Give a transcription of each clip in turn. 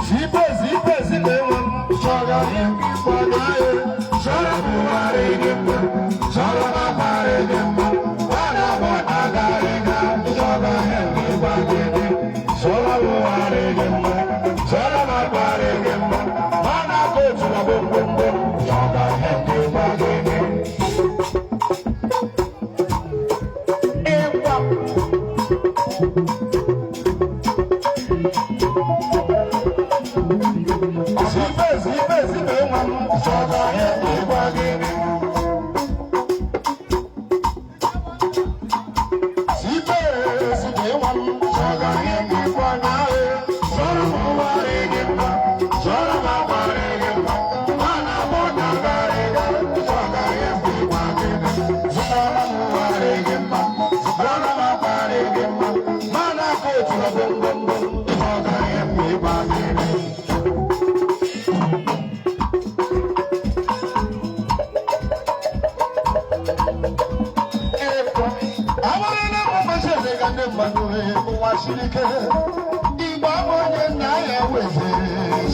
Sipe Nwam, Shama Melody, Shama Melody,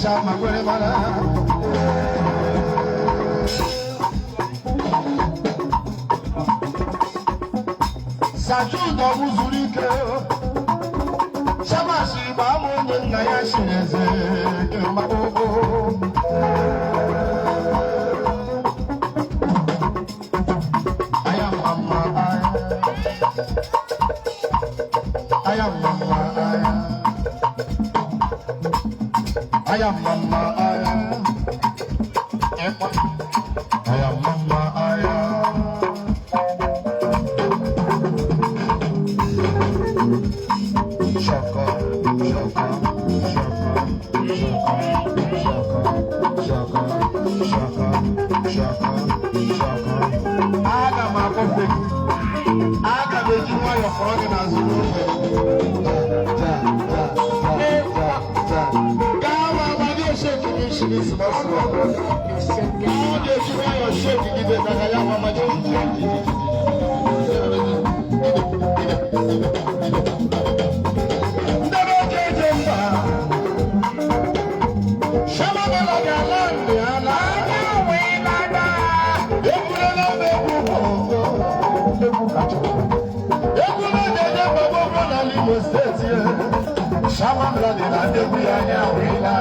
Shama Melody, Shama Sajudo muzurike Shama shiba munye na ya shineze Mabobo Aya mama aya mama aya mama aya Epa aya mama aya Shaka, shaka, shaka, shaka, shaka, shaka. Aga makofe, aga bejiwa ya frog na zulu. Kama bagyo shake ni shini smasu. Kama bejiwa ya shake ni beka ya mama jiji. Shama Melody alandi alanda winada ekule bebu bongo bebu kacho ekule deje babo na Imo State Shama Melody na debu anya wina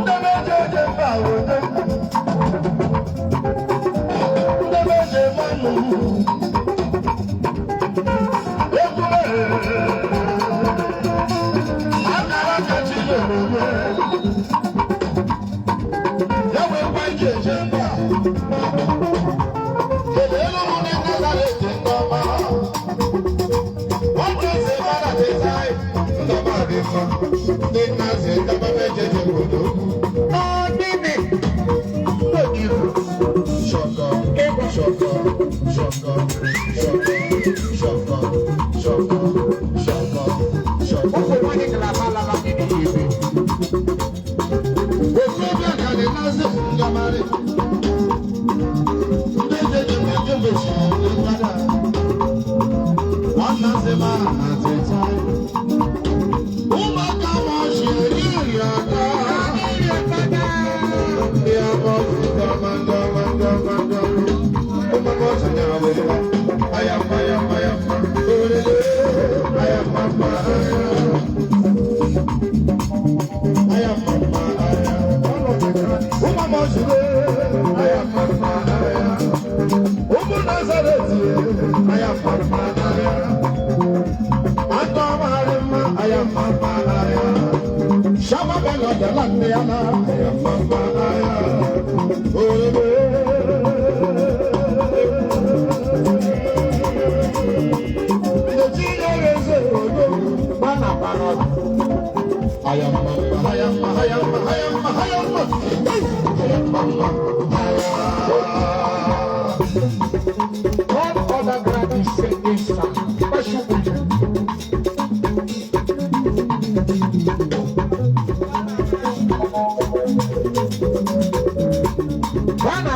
ndebeje bawo ndebeje manu ekule Shama Melody alandi What other God is saying, special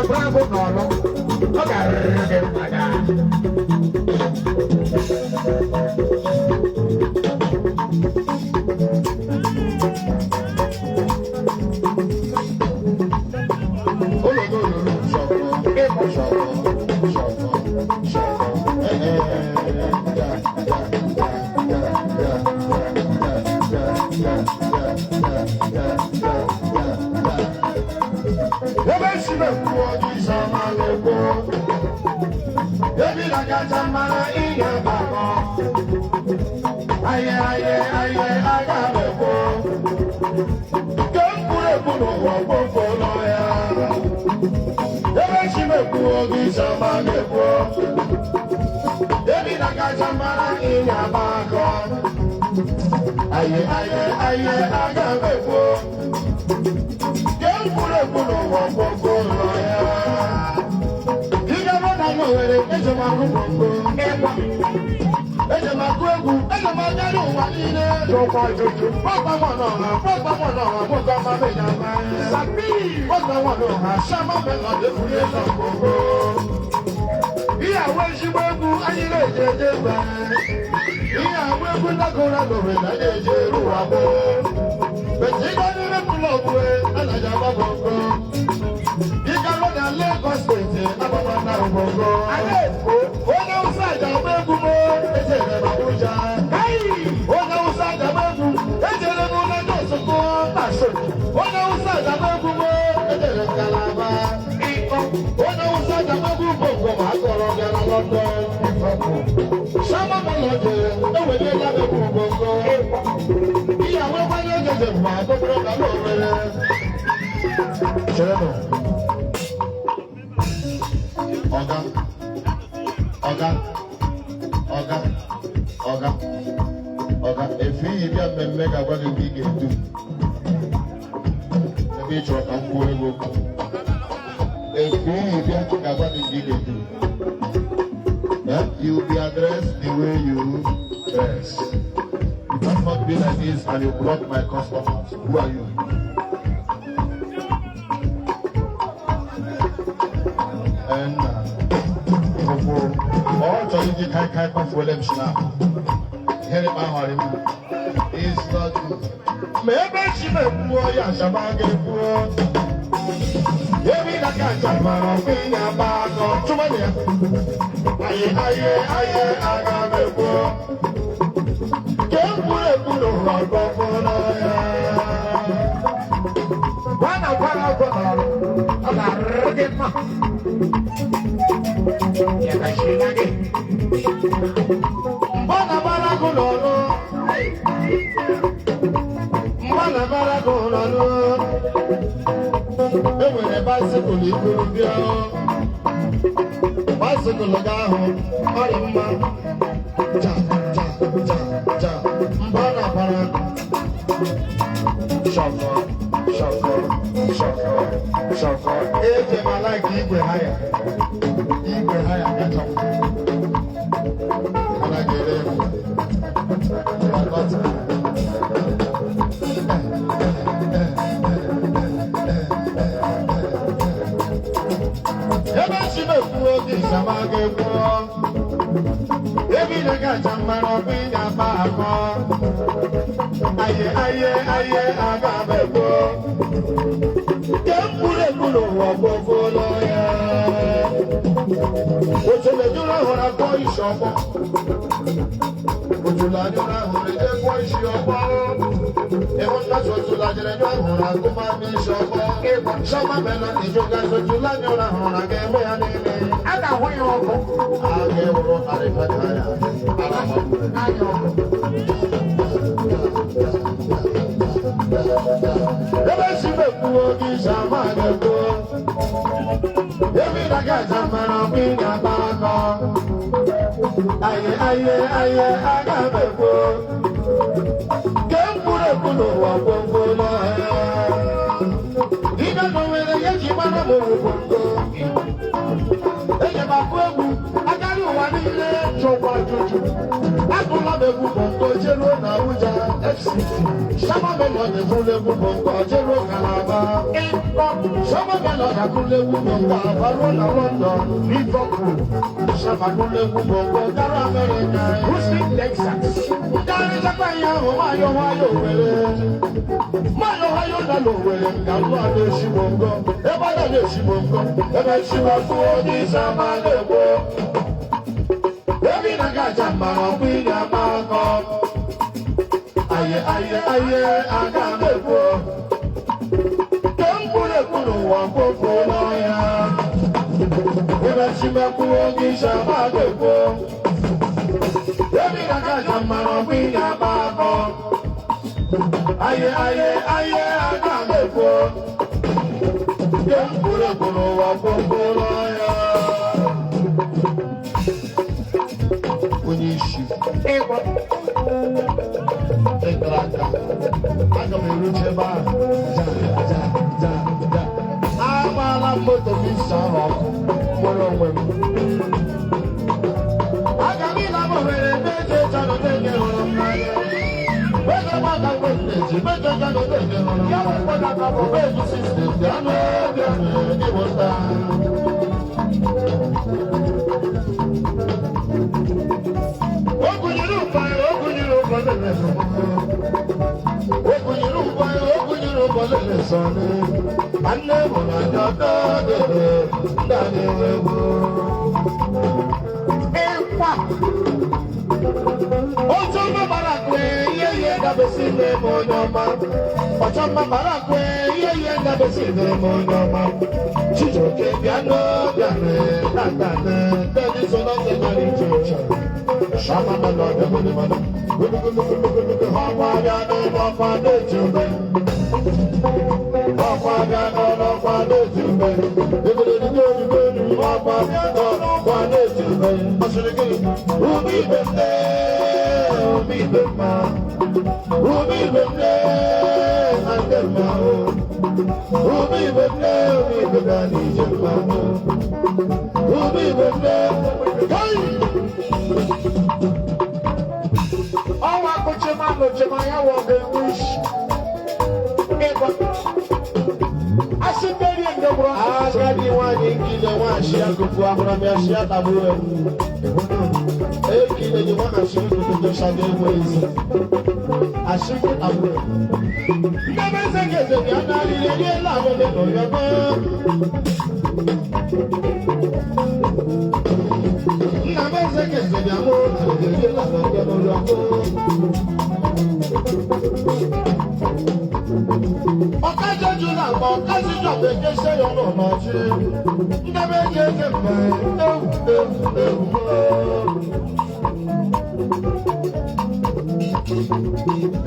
Bravo, no, no, Shama Melody, ìyàwó ìṣíwẹ́gùn ayílẹ̀ ìjẹ́jẹ́ bẹ̀. ìyàwó ẹgbẹ́ lágọ̀ọ́rọ̀ lọ́rẹ̀ láyé ìjẹ́ irú àbọ̀. bẹ̀tí lọ́ní lẹ́kùnlọ́gbù ẹ̀ alájà bá gbọ̀ngàn. ìka lọ́dà Lagos State abọ́bá náà gbọ̀ngàn. alẹ́ èkó ó náà ń sàjà mẹ́gùn mọ́ ẹ̀jẹ̀ rẹ̀ bàbújá. ó náà ń sàjà mẹ́gùn ẹ̀jẹ̀ rẹ̀ mú lẹ́jọ́ òṣùkọ́ àṣọ. ó náà ń sàjà mẹ́gùn mọ́ ẹ̀jẹ̀ rẹ̀ kàlàbà. ó náà ń sàjà mẹ́gùn gbọ̀ngàn máa kọ̀rọ̀ gẹ̀rẹ́ lọ́dọ̀. Shama Melody, ewele lábẹ́ gbogbo. Ìyàwó wáyé gẹ̀gẹ̀ fún àgbọ̀gbọ̀ kálọ̀ rẹ̀. Ṣẹlẹ̀ ọ̀gá, ọ̀gá, ọ̀gá, ọ̀gá, ọ̀gá, efi yìí bí amẹ̀mẹ̀ gàgbà gẹ̀ bí gẹ̀dù. Ẹbí ìṣòro kan kú ego. Efi yìí bí gàgbà gẹ̀ bí gẹ̀dù. You will be addressed the way you dress. You cannot be like this and you block my customers. Who are you? And all Jolly Kai for them now. Hear it, my heart. It's not good. Maybe she may poor, yes, I'm going to poor. Maybe I can't jump around being a bag or too many. Aye, agabebo. Kekule kulo wabona ya. Wana ala regema. Ya kashinage. Bana kulo. Bana kulo. Ewe ne bicycle ikuru bia. Bicycle gaho, arimma, ja, mbana para, shaka. Eje malaki Igwe haya, gacha. Ana gere, bakota. Shama Ebi na gacha mara pinga bako. Aye agabebo. Kempure kulo waboko loya. Ochele jura hora ko ishopo. Ochula jura hora ko ishopo. Ewo na ochula jura hora ko ma mi ishopo. Shama Melody joga ochula jura hora ke mo ya nene. Ada hoyo ko. Age woro are fataya. Ala mo. Ayo. Ebe sibe kuo ki Shama Melody. Ebi na gacha mara pinga bako. Aye agabebo. Kempure kulo wabongo la. Ina no wele yeji mana mo bongo. Eje makwegu agari wa nile chokwa juju. Akula bebu bongo jero na uja FCT. Shama Melody fule bongo jero kalaba. Shama Melody kule kubonga Barona London Liverpool Shama kule kubonga Dara America Houston Texas Dari Japan Mayo Mayo Wele Mayo Mayo Dalo Wele Galwa de Shibongo Ebala de Shibongo Ebe Shibakuo di Shama Lebo Ebi Nagaja Maro Pina Mako Aye Aye Aye Aga Lebo Wapoko lawyer, if I see my poor Shama Lebo, every Nagaja Maro Pina Mako. Aye, aye, aye, Aga Lebo, Yampuro Wapoko lawyer. Unishi, Eva, Egrata, Agamerucheba, Amala moto bisaro, moro. Agamila mowere meje chano tenge oro. Wega maka kweneji, meje chano tenge oro. Yawo kona kabo meji system, yano ni wota. Okunyirupa leleso. Okunyirupa leleso. Anne mona dada dani wewo. Ewa. Ojo mabarakwe ye dabesile monyoma. Ojo mabarakwe ye dabesile monyoma. Chijoke biano natane dani sono se mari chocha. Shama Melody Hapa biano hapa de chumbe. Hapa biano hapa de chumbe. Hapa biano hapa de chumbe. Umi bende, umi bema, umi bende, angelma, umi bende, umi bende ni jelma, umi bende. Awa kuchema ya woge wish. Ego. Asiberi ndobro. Agadi wani kile washi akufu akura mi ashi atabuwe. Kile ni wana shi kutu shade mwezi. Ashike abuwe. Ndabeze keze ni anali lele la wole no yaba. Ndabeze keze ni amor lele la wole no yaba. Okaje jula mo kasi jo be je se yo no no ji. Ndebe je je me.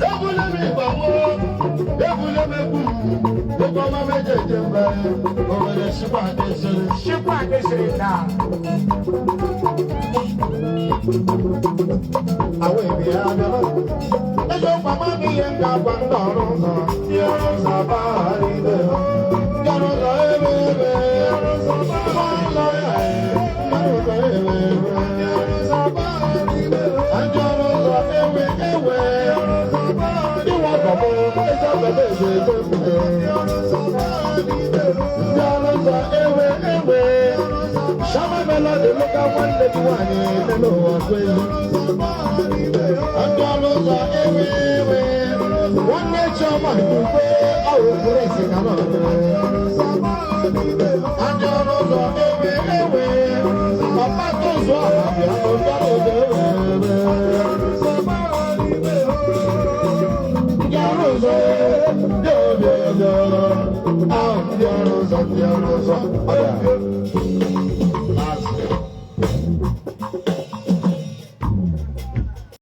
Ebule mi bawo, ebule me bu. Ego ma me je je me. O me shipa de se na. Awe bi ana no. Ejo mama mi yen ga gba ndoro so. Yo sa ba ri de. Yo so ebe. Yo so ba lo ya. Yo so ebe. Yo so ba ri de. Anjo so ewe. Yo so ba. Ni wa ko mo. Ejo bebe je je. Yo so ba ri de. Yo so ewe. Shama Melody look at one day one in the lower way. And dollars are everywhere. One nature man who pay our blessing alone. And dollars are everywhere. Papa goes on, I'm not going to